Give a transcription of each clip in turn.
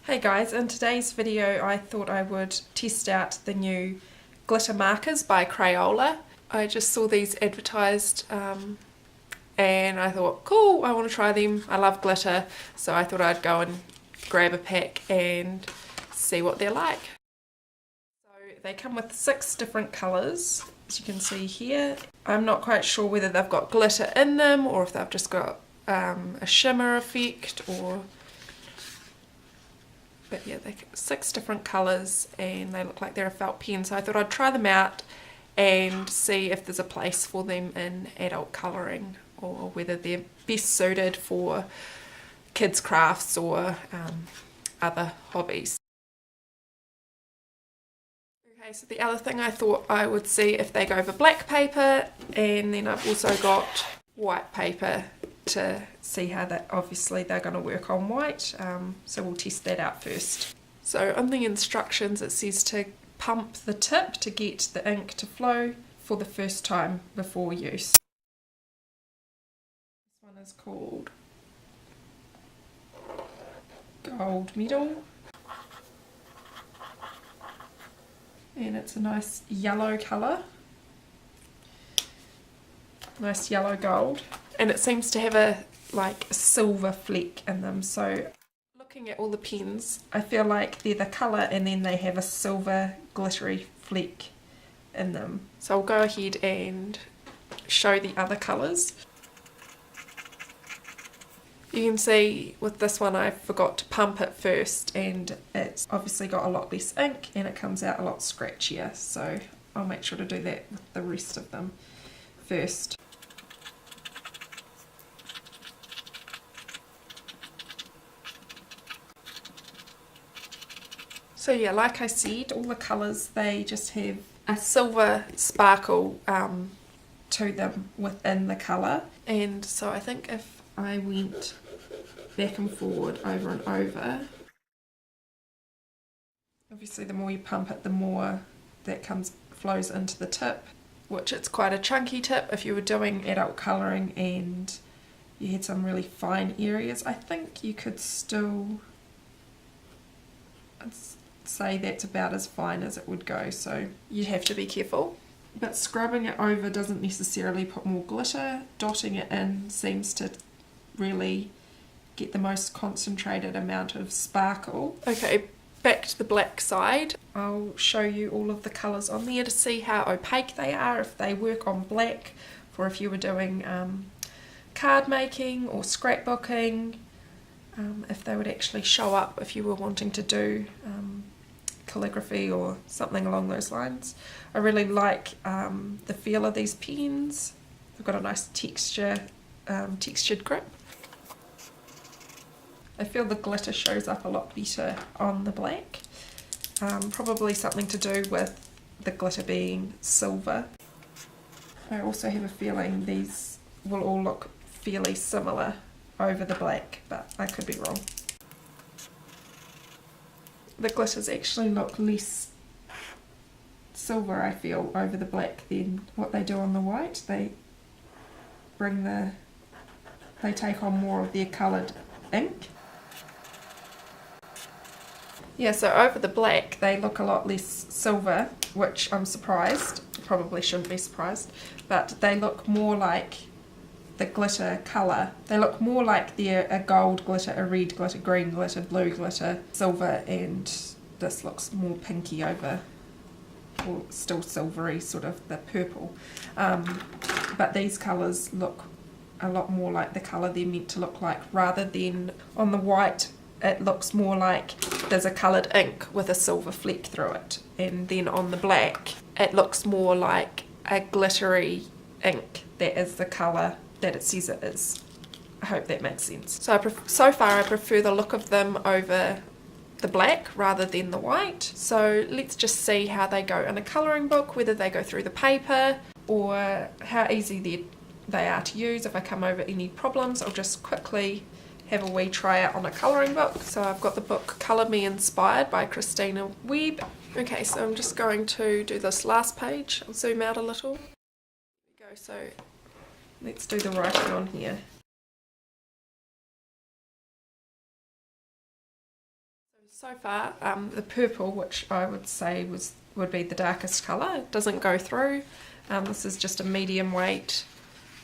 Hey guys, in today's video I thought I would test out the new glitter markers by Crayola. I just saw these advertised and I thought, cool, I want to try them. I love glitter, so I thought I'd go and grab a pack and see what they're like. So they come with 6 different colours, as you can see here. I'm not quite sure whether they've got glitter in them or if they've just got a shimmer effect but yeah, they're 6 different colours and they look like they're a felt pen, so I thought I'd try them out and see if there's a place for them in adult colouring or whether they're best suited for kids' crafts or other hobbies. Okay, so the other thing I thought I would see if they go over black paper, and then I've also got white paper to see how that, obviously they're going to work on white, so we'll test that out first. So on the instructions it says to pump the tip to get the ink to flow for the first time before use. This one is called Gold Medal and it's a nice yellow colour, nice yellow gold. And it seems to have a silver fleck in them, so looking at all the pens I feel like they're the colour and then they have a silver glittery fleck in them. So I'll go ahead and show the other colours. You can see with this one I forgot to pump it first and it's obviously got a lot less ink and it comes out a lot scratchier, so I'll make sure to do that with the rest of them first. So yeah, like I said, all the colours, they just have a silver sparkle to them within the colour. And so I think if I went back and forward, over and over, obviously the more you pump it, the more that flows into the tip, which it's quite a chunky tip if you were doing adult colouring and you had some really fine areas. I think you could still say that's about as fine as it would go, so you'd have to be careful. But scrubbing it over doesn't necessarily put more glitter. Dotting it in seems to really get the most concentrated amount of sparkle. Okay, back to the black side. I'll show you all of the colours on there to see how opaque they are, if they work on black, for if you were doing card making or scrapbooking, if they would actually show up if you were wanting to do calligraphy or something along those lines. I really like the feel of these pens. They've got a nice textured grip. I feel the glitter shows up a lot better on the black. Probably something to do with the glitter being silver. I also have a feeling these will all look fairly similar over the black, but I could be wrong. The glitters actually look less silver, I feel, over the black than what they do on the white. They take on more of their coloured ink. Yeah, so over the black they look a lot less silver, which I'm surprised. Probably shouldn't be surprised, but they look more like the glitter colour. They look more like they're a gold glitter, a red glitter, green glitter, blue glitter, silver, and this looks more pinky over, or still silvery, sort of the purple. But these colours look a lot more like the colour they're meant to look like, rather than on the white it looks more like there's a coloured ink with a silver fleck through it, and then on the black it looks more like a glittery ink that is the colour that it says it is. I hope that makes sense. So so far I prefer the look of them over the black rather than the white. So let's just see how they go in a colouring book, whether they go through the paper or how easy they are to use. If I come over any problems, I'll just quickly have a wee try out on a colouring book. So I've got the book Colour Me Inspired by Christina Webb. Okay, so I'm just going to do this last page. I'll zoom out a little. There we go. So let's do the writing on here. So far, the purple, which I would say would be the darkest colour, doesn't go through. This is just a medium weight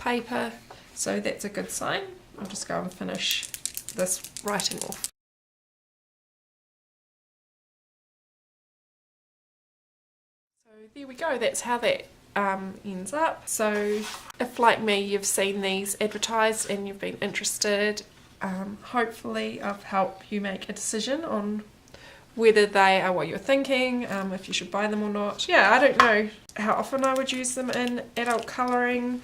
paper, so that's a good sign. I'll just go and finish this writing off. So there we go, that's how that ends up. So if, like me, you've seen these advertised and you've been interested, hopefully I've helped you make a decision on whether they are what you're thinking, if you should buy them or not. Yeah, I don't know how often I would use them in adult colouring,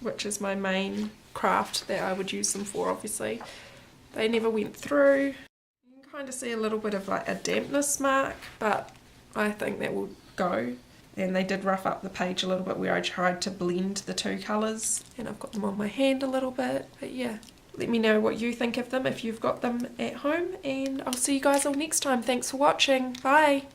which is my main craft that I would use them for, obviously. They never went through. You can kind of see a little bit of like a dampness mark, but I think that will go. And they did rough up the page a little bit where I tried to blend the two colours, and I've got them on my hand a little bit, but yeah. Let me know what you think of them if you've got them at home, and I'll see you guys all next time. Thanks for watching. Bye!